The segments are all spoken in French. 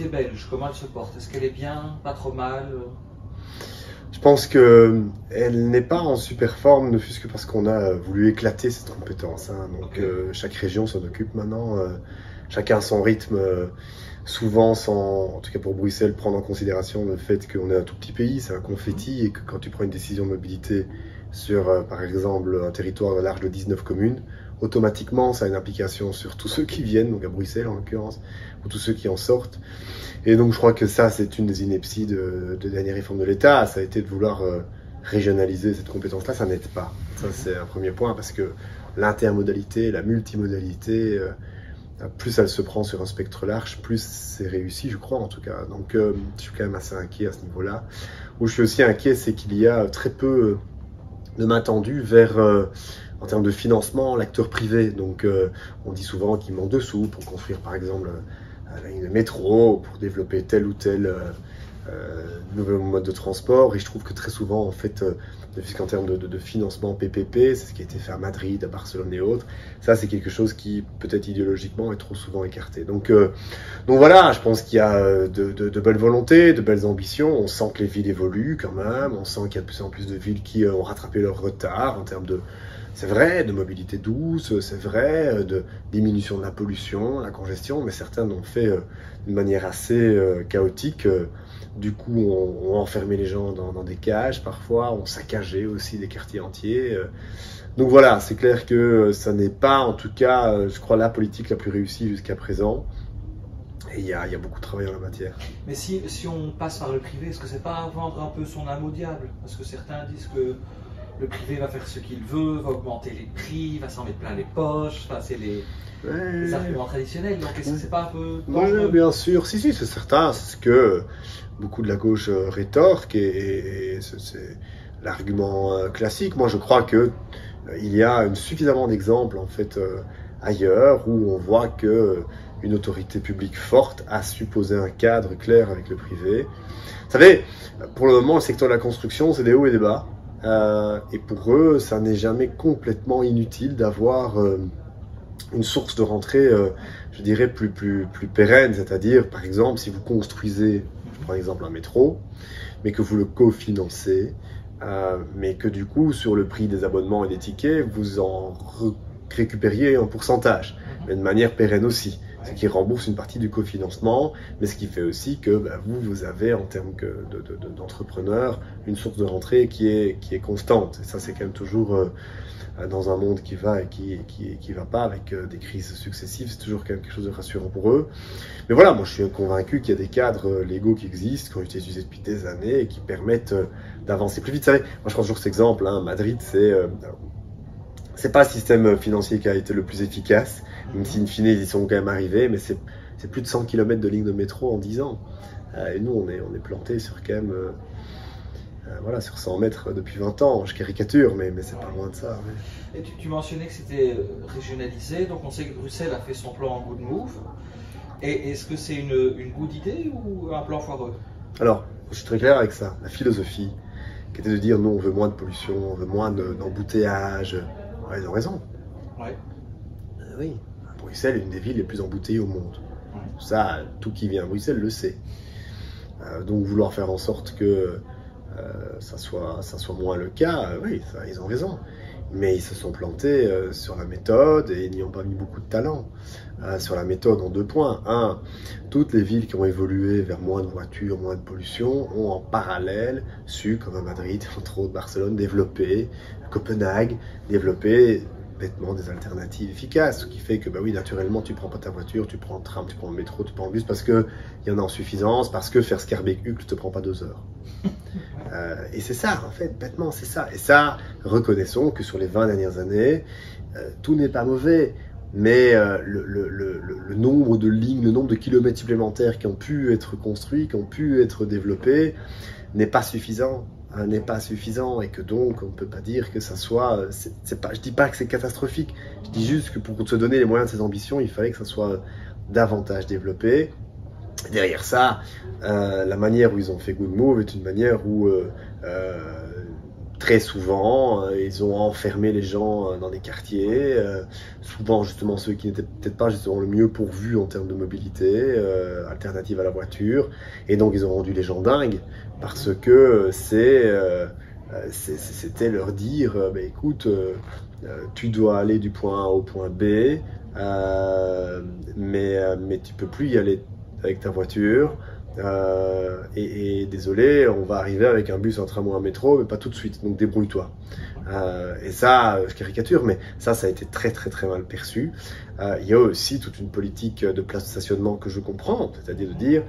mobilité belge, comment elle se porte? Est-ce qu'elle est bien, pas trop mal? Je pense qu'elle n'est pas en super forme, ne fût-ce que parce qu'on a voulu éclater cette compétence. Hein. Donc chaque région s'en occupe maintenant, chacun son rythme, souvent sans, en tout cas pour Bruxelles, prendre en considération le fait qu'on est un tout petit pays, c'est un confetti, et que quand tu prends une décision de mobilité sur, par exemple, un territoire large de 19 communes, automatiquement ça a une implication sur tous ceux qui viennent, donc à Bruxelles en l'occurrence, ou tous ceux qui en sortent. Et donc je crois que ça, c'est une des inepties de dernière réforme de l'État, ça a été de vouloir régionaliser cette compétence-là, ça n'aide pas. Ça, c'est un premier point, parce que l'intermodalité, la multimodalité, plus elle se prend sur un spectre large, plus c'est réussi, je crois en tout cas. Donc je suis quand même assez inquiet à ce niveau-là. Où je suis aussi inquiet, c'est qu'il y a très peu de main tendue vers, en termes de financement, l'acteur privé. Donc on dit souvent qu'il manque de sous pour construire par exemple la ligne de métro, pour développer tel ou tel nouveau mode de transport. Et je trouve que très souvent, en fait, en termes de financement PPP, c'est ce qui a été fait à Madrid, à Barcelone et autres. Ça, c'est quelque chose qui, peut-être idéologiquement, est trop souvent écarté. Donc voilà, je pense qu'il y a de belles volontés, de belles ambitions. On sent que les villes évoluent quand même. On sent qu'il y a de plus en plus de villes qui ont rattrapé leur retard en termes de, c'est vrai, de mobilité douce, c'est vrai, de diminution de la pollution, la congestion, mais certains l'ont fait d'une manière assez chaotique. Du coup, on enfermait les gens dans des cages parfois, on saccageait aussi des quartiers entiers. Donc voilà, c'est clair que ça n'est pas, en tout cas, je crois, la politique la plus réussie jusqu'à présent. Et il y a beaucoup de travail en la matière. Mais si on passe par le privé, est-ce que c'est pas vendre un peu son âme au diable? Parce que certains disent que le privé va faire ce qu'il veut, va augmenter les prix, va s'en mettre plein les poches, enfin c'est les arguments traditionnels, donc est-ce que c'est pas un peu dangereux? Oui, bien sûr, si, c'est certain, c'est ce que beaucoup de la gauche rétorque, et c'est l'argument classique. Moi je crois que il y a suffisamment d'exemples en fait ailleurs où on voit que une autorité publique forte a su poser un cadre clair avec le privé. Vous savez, pour le moment, le secteur de la construction, c'est des hauts et des bas. Et pour eux, ça n'est jamais complètement inutile d'avoir une source de rentrée, je dirais, plus pérenne. C'est-à-dire, par exemple, si vous construisez, je prends l'exemple un métro, mais que vous le cofinancez, mais que du coup, sur le prix des abonnements et des tickets, vous en récupériez un pourcentage, mais de manière pérenne aussi. Ce qui rembourse une partie du cofinancement, mais ce qui fait aussi que vous avez, en termes d'entrepreneur, une source de rentrée qui est constante. Et ça, c'est quand même toujours, dans un monde qui va et qui va pas, avec des crises successives, c'est toujours quand même quelque chose de rassurant pour eux. Mais voilà, moi je suis convaincu qu'il y a des cadres légaux qui existent, qui ont été utilisés depuis des années et qui permettent d'avancer plus vite. Vous savez, moi je prends toujours cet exemple, hein, Madrid, c'est pas le système financier qui a été le plus efficace, même si in fine ils y sont quand même arrivés, mais c'est plus de 100 km de ligne de métro en 10 ans. Et nous on est planté sur quand même voilà, sur 100 mètres depuis 20 ans. Je caricature, mais c'est pas loin de ça. Ouais. Et tu mentionnais que c'était régionalisé, donc on sait que Bruxelles a fait son plan Good Move. Et est-ce que c'est une good idée ou un plan foireux? Alors, je suis très clair avec ça. La philosophie, qui était de dire non, on veut moins de pollution, on veut moins d'embouteillage. Ouais, ils ont raison. Ouais. Oui, Bruxelles est une des villes les plus embouteillées au monde. Ouais. Ça, tout qui vient à Bruxelles le sait. Donc vouloir faire en sorte que ça soit moins le cas, oui, ça, ils ont raison. Mais ils se sont plantés sur la méthode et ils n'y ont pas mis beaucoup de talent. Sur la méthode, en 2 points. Un, toutes les villes qui ont évolué vers moins de voitures, moins de pollution, ont en parallèle su, comme à Madrid, entre autres Barcelone, développer, Copenhague, développer bêtement des alternatives efficaces. Ce qui fait que, bah oui, naturellement, tu prends pas ta voiture, tu prends le tram, tu prends le métro, tu prends le bus, parce qu'il y en a en suffisance, parce que faire Schaerbeek-Uccle ne te prend pas 2 heures. Et c'est ça, en fait, bêtement, c'est ça. Et ça, reconnaissons que sur les 20 dernières années, tout n'est pas mauvais. Mais le nombre de lignes, le nombre de kilomètres supplémentaires qui ont pu être construits, qui ont pu être développés, n'est pas suffisant. N'est pas suffisant, et que donc on ne peut pas dire que ça soit... je dis pas que c'est catastrophique, je dis juste que pour se donner les moyens de ses ambitions, il fallait que ça soit davantage développé. Derrière ça, la manière où ils ont fait Good Move est une manière où très souvent, ils ont enfermé les gens dans des quartiers, souvent justement ceux qui n'étaient peut-être pas justement le mieux pourvus en termes de mobilité, alternative à la voiture, et donc ils ont rendu les gens dingues, parce que c'était leur dire, bah, écoute, tu dois aller du point A au point B, mais tu peux plus y aller avec ta voiture. Et désolé, on va arriver avec un bus, un tram ou un métro, mais pas tout de suite, donc débrouille-toi. Et ça, je caricature, mais ça a été très très très mal perçu. Il y a aussi toute une politique de place de stationnement que je comprends, c'est-à-dire de dire,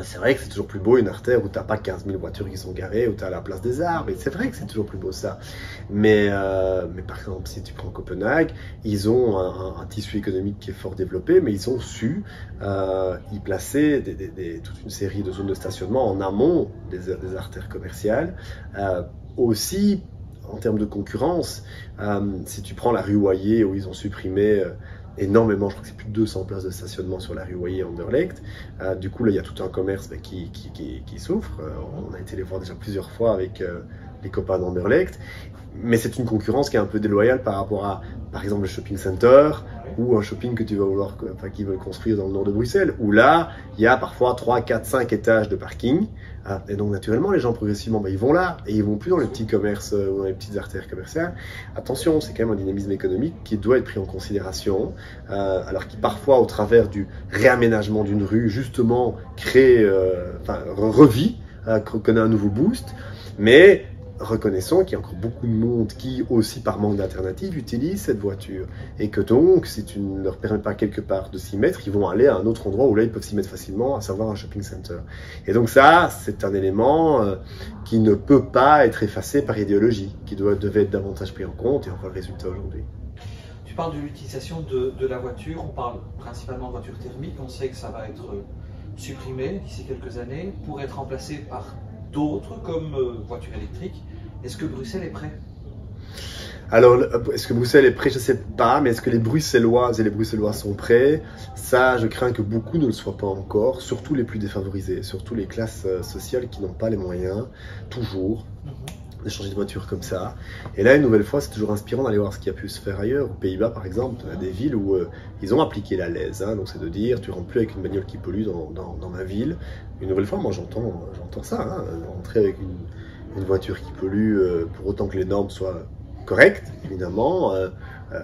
c'est vrai que c'est toujours plus beau une artère où tu n'as pas 15 000 voitures qui sont garées, où tu as la place des arbres, et c'est vrai que c'est toujours plus beau ça. Mais par exemple, si tu prends Copenhague, ils ont un tissu économique qui est fort développé, mais ils ont su y placer toute une série de zones de stationnement en amont des artères commerciales. Aussi, en termes de concurrence, si tu prends la rue Wayé, où ils ont supprimé énormément, je crois que c'est plus de 200 places de stationnement sur la rue Wayé à Anderlecht. Du coup, là, il y a tout un commerce qui souffre. On a été les voir déjà plusieurs fois avec les copains d'Anderlecht. Mais c'est une concurrence qui est un peu déloyale par rapport à, par exemple, le shopping center ou un shopping que tu vas vouloir, qu'ils veulent construire dans le nord de Bruxelles, où là, il y a parfois 3, 4, 5 étages de parking. Et donc, naturellement, les gens, progressivement, ils vont là et ils vont plus dans les petits commerces ou dans les petites artères commerciales. Attention, c'est quand même un dynamisme économique qui doit être pris en considération, alors qui parfois, au travers du réaménagement d'une rue, justement, revit, connaît un nouveau boost. Mais reconnaissons qu'il y a encore beaucoup de monde qui, aussi par manque d'alternative, utilise cette voiture. Et que donc, si tu ne leur permets pas quelque part de s'y mettre, ils vont aller à un autre endroit où là, ils peuvent s'y mettre facilement, à savoir un shopping center. Et donc ça, c'est un élément qui ne peut pas être effacé par idéologie, qui devait être davantage pris en compte, et on voit le résultat aujourd'hui. Tu parles de l'utilisation de la voiture, on parle principalement de voiture thermique, on sait que ça va être supprimé d'ici quelques années pour être remplacé par d'autres comme voiture électrique. Est-ce que Bruxelles est prêt? Alors, est-ce que Bruxelles est prêt? Je ne sais pas, mais est-ce que les Bruxelloises et les Bruxellois sont prêts? Ça, je crains que beaucoup ne le soient pas encore, surtout les plus défavorisés, surtout les classes sociales qui n'ont pas les moyens, toujours, de changer de voiture comme ça. Et là, une nouvelle fois, c'est toujours inspirant d'aller voir ce qui a pu se faire ailleurs. Aux Pays-Bas, par exemple, on a des villes où ils ont appliqué la lèse. Donc, c'est de dire, tu rentres plus avec une bagnole qui pollue dans ma ville. Une nouvelle fois, moi, j'entends ça. Rentrer avec une voiture qui pollue, pour autant que les normes soient correctes, évidemment.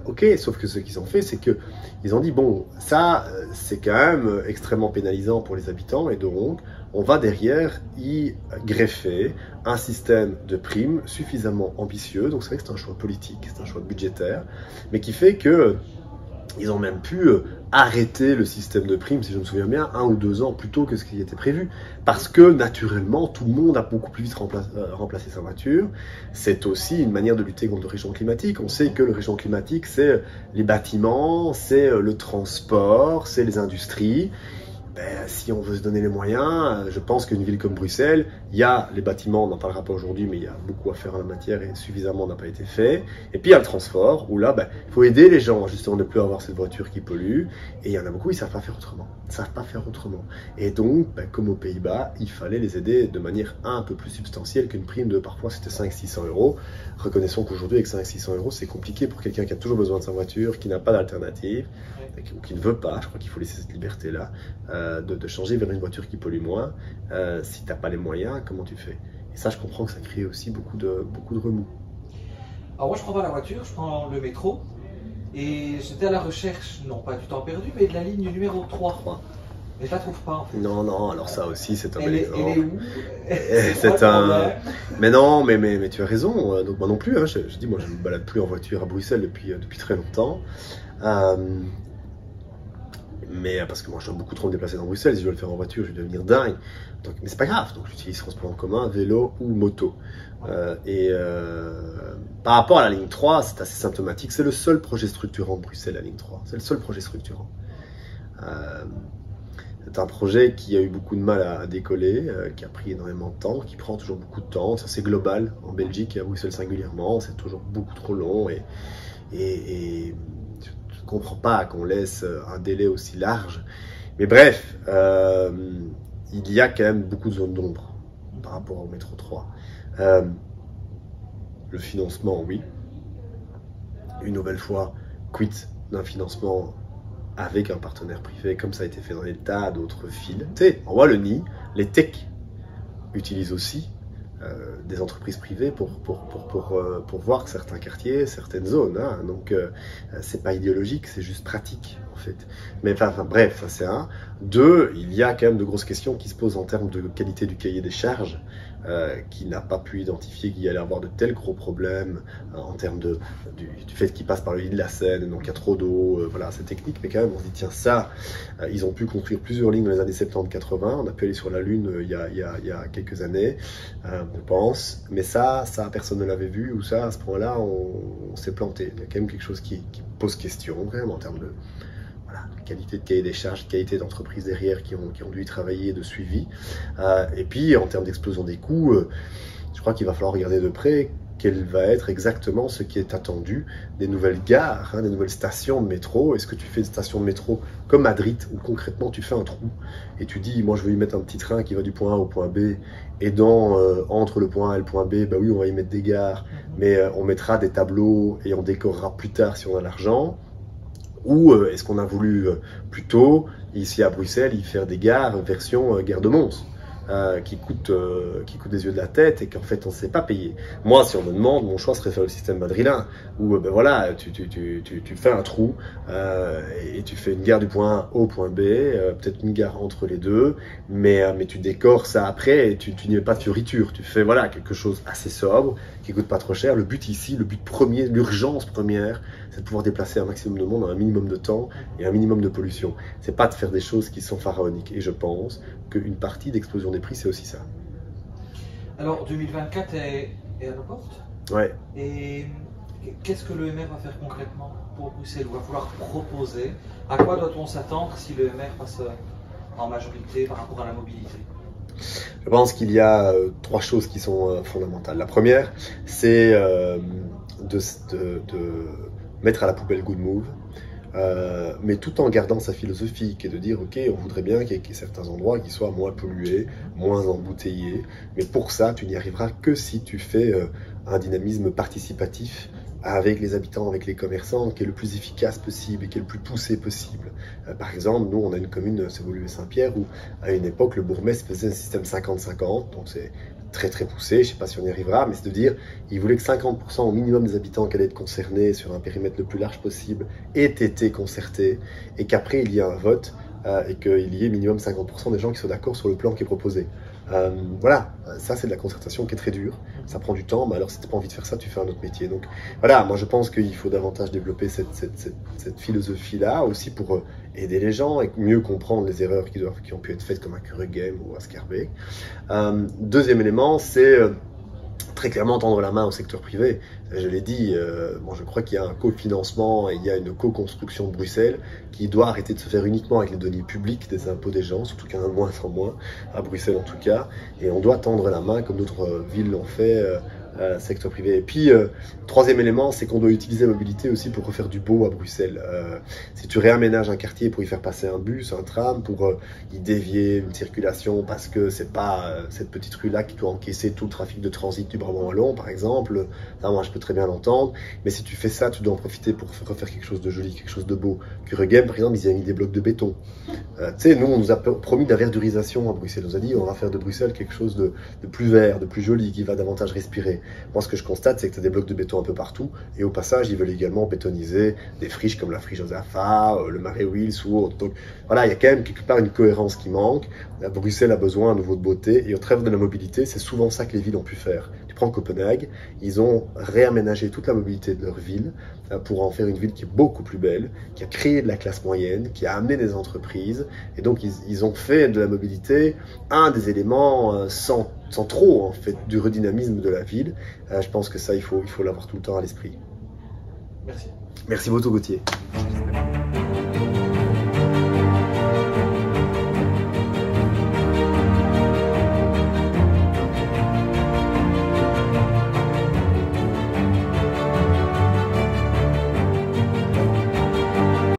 Ok, sauf que ce qu'ils ont fait, c'est qu'ils ont dit, bon, ça, c'est quand même extrêmement pénalisant pour les habitants, et donc, on va derrière y greffer un système de primes suffisamment ambitieux. Donc c'est vrai que c'est un choix politique, c'est un choix budgétaire, mais qui fait que ils ont même pu arrêter le système de primes, si je me souviens bien, 1 ou 2 ans plus tôt que ce qui était prévu. Parce que, naturellement, tout le monde a beaucoup plus vite remplacé sa voiture. C'est aussi une manière de lutter contre le réchauffement climatique. On sait que le réchauffement climatique, c'est les bâtiments, c'est le transport, c'est les industries. Si on veut se donner les moyens, je pense qu'une ville comme Bruxelles, il y a les bâtiments, on n'en parlera pas aujourd'hui, mais il y a beaucoup à faire en la matière et suffisamment n'a pas été fait. Et puis il y a le transport, où là, il faut aider les gens justement de ne plus avoir cette voiture qui pollue. Et il y en a beaucoup, ils ne savent pas faire autrement. Ils ne savent pas faire autrement. Et donc, comme aux Pays-Bas, il fallait les aider de manière un peu plus substantielle qu'une prime de parfois c'était 500-600 euros. Reconnaissons qu'aujourd'hui, avec 500-600 euros, c'est compliqué pour quelqu'un qui a toujours besoin de sa voiture, qui n'a pas d'alternative, ou qui ne veut pas. Je crois qu'il faut laisser cette liberté-là. De changer vers une voiture qui pollue moins. Si tu n'as pas les moyens, comment tu fais? Et ça, je comprends que ça crée aussi beaucoup de remous. Alors moi, je prends pas la voiture, je prends le métro. Et j'étais à la recherche, non pas du temps perdu, mais de la ligne numéro 3. Mais je la trouve pas en fait. Non, alors ça aussi, c'est un bel exemple. Elle est où? C'est un... Mais non, mais tu as raison. Donc moi non plus, je dis, moi je ne me balade plus en voiture à Bruxelles depuis très longtemps. Mais parce que moi je dois beaucoup trop me déplacer dans Bruxelles, si je dois le faire en voiture, je vais devenir dingue. Donc, mais c'est pas grave, donc j'utilise transport en commun, vélo ou moto. Par rapport à la ligne 3, c'est assez symptomatique, c'est le seul projet structurant de Bruxelles, la ligne 3. C'est le seul projet structurant. C'est un projet qui a eu beaucoup de mal à décoller, qui a pris énormément de temps, qui prend toujours beaucoup de temps. Ça c'est global, en Belgique et à Bruxelles singulièrement, c'est toujours beaucoup trop long et je ne comprends pas qu'on laisse un délai aussi large. Mais bref, il y a quand même beaucoup de zones d'ombre par rapport au métro 3. le financement, oui. Une nouvelle fois, quid d'un financement avec un partenaire privé, comme ça a été fait dans des tas d'autres villes. Tu sais, en Wallonie, les techs utilisent aussi des entreprises privées pour voir certains quartiers, certaines zones. Hein. Donc, c'est pas idéologique, c'est juste pratique, en fait. Mais enfin bref, ça c'est un. Deux, il y a quand même de grosses questions qui se posent en termes de qualité du cahier des charges, qui n'a pas pu identifier qu'il y allait avoir de tels gros problèmes en termes du fait qu'il passe par le lit de la Seine, donc il y a trop d'eau, voilà, c'est technique, mais quand même on se dit tiens ça, ils ont pu construire plusieurs lignes dans les années 70-80, on a pu aller sur la Lune il y a quelques années, on pense, mais ça personne ne l'avait vu, ou ça à ce point-là on s'est planté, il y a quand même quelque chose qui pose question quand même en termes de qualité de cahier des charges, qualité d'entreprise derrière qui ont dû y travailler, de suivi. Et puis, en termes d'explosion des coûts, je crois qu'il va falloir regarder de près quel va être exactement ce qui est attendu des nouvelles gares, des nouvelles stations de métro. Est-ce que tu fais une station de métro comme Madrid, où concrètement tu fais un trou et tu dis, moi je veux y mettre un petit train qui va du point A au point B, et entre le point A et le point B, bah oui, on va y mettre des gares, mais on mettra des tableaux et on décorera plus tard si on a l'argent. Ou est-ce qu'on a voulu plutôt, ici à Bruxelles, y faire des gares version gare de Mons, qui coûtent des yeux de la tête et qu'en fait on ne sait pas payer. Moi, si on me demande, mon choix serait faire le système madrilène, où ben voilà, tu fais un trou et tu fais une gare du point A au point B, peut-être une gare entre les deux, mais tu décores ça après et tu n'y mets pas de fioritures. Tu fais voilà, quelque chose assez sobre, qui coûte pas trop cher. Le but ici, le but premier, l'urgence première, c'est de pouvoir déplacer un maximum de monde en un minimum de temps et un minimum de pollution. C'est pas de faire des choses qui sont pharaoniques. Et je pense qu'une partie d'explosion des prix, c'est aussi ça. Alors, 2024 est à nos portes. Ouais. Et qu'est-ce que le MR va faire concrètement pour Bruxelles? Il va falloir proposer. À quoi doit-on s'attendre si le MR passe en majorité par rapport à la mobilité? Je pense qu'il y a trois choses qui sont fondamentales. La première, c'est de mettre à la poubelle Good Move, mais tout en gardant sa philosophie, qui est de dire ok, on voudrait bien qu'il y ait certains endroits qui soient moins pollués, moins embouteillés, mais pour ça tu n'y arriveras que si tu fais un dynamisme participatif avec les habitants, avec les commerçants, qui est le plus efficace possible et qui est le plus poussé possible. Par exemple, nous on a une commune, c'est Woluwe-Saint-Pierre, où à une époque le bourgmestre faisait un système 50-50, donc c'est très poussé, je ne sais pas si on y arrivera, mais c'est de dire, il voulait que 50% au minimum des habitants qui allaient être concernés sur un périmètre le plus large possible aient été concertés, et qu'après il y ait un vote, et qu'il y ait minimum 50% des gens qui soient d'accord sur le plan qui est proposé. Voilà, ça c'est de la concertation qui est très dure, ça prend du temps, mais alors si tu n'as pas envie de faire ça, tu fais un autre métier. Donc voilà, moi je pense qu'il faut davantage développer cette philosophie-là, aussi pour aider les gens et mieux comprendre les erreurs qui ont pu être faites comme à Curregem ou à Schaerbeek. Deuxième élément, c'est très clairement tendre la main au secteur privé. Je l'ai dit, bon, je crois qu'il y a un cofinancement et il y a une co-construction de Bruxelles qui doit arrêter de se faire uniquement avec les deniers publics des impôts des gens, surtout qu'il y en a de moins en moins, à Bruxelles en tout cas, et on doit tendre la main comme d'autres villes l'ont fait, secteur privé. Et puis, troisième élément, c'est qu'on doit utiliser la mobilité aussi pour refaire du beau à Bruxelles. Si tu réaménages un quartier pour y faire passer un bus, un tram, pour y dévier une circulation parce que c'est pas cette petite rue-là qui doit encaisser tout le trafic de transit du Brabant wallon, par exemple, ça, moi je peux très bien l'entendre, mais si tu fais ça, tu dois en profiter pour refaire quelque chose de joli, quelque chose de beau. Curregem, par exemple, ils y ont mis des blocs de béton. Tu sais, nous, on nous a promis de la verdurisation à Bruxelles. On nous a dit, on va faire de Bruxelles quelque chose de plus vert, de plus joli, qui va davantage respirer. Moi, ce que je constate, c'est que tu as des blocs de béton un peu partout, et au passage, ils veulent également bétoniser des friches comme la friche Josaphat, le Marais Wills ou autre. Donc voilà, il y a quand même quelque part une cohérence qui manque. Bruxelles a besoin à nouveau de beauté, et au travers de la mobilité, c'est souvent ça que les villes ont pu faire. Tu prends Copenhague, ils ont réaménagé toute la mobilité de leur ville pour en faire une ville qui est beaucoup plus belle, qui a créé de la classe moyenne, qui a amené des entreprises, et donc ils ont fait de la mobilité un des éléments centraux en fait du redynamisme de la ville. Je pense que ça, il faut l'avoir tout le temps à l'esprit. Merci. Merci beaucoup, Gauthier.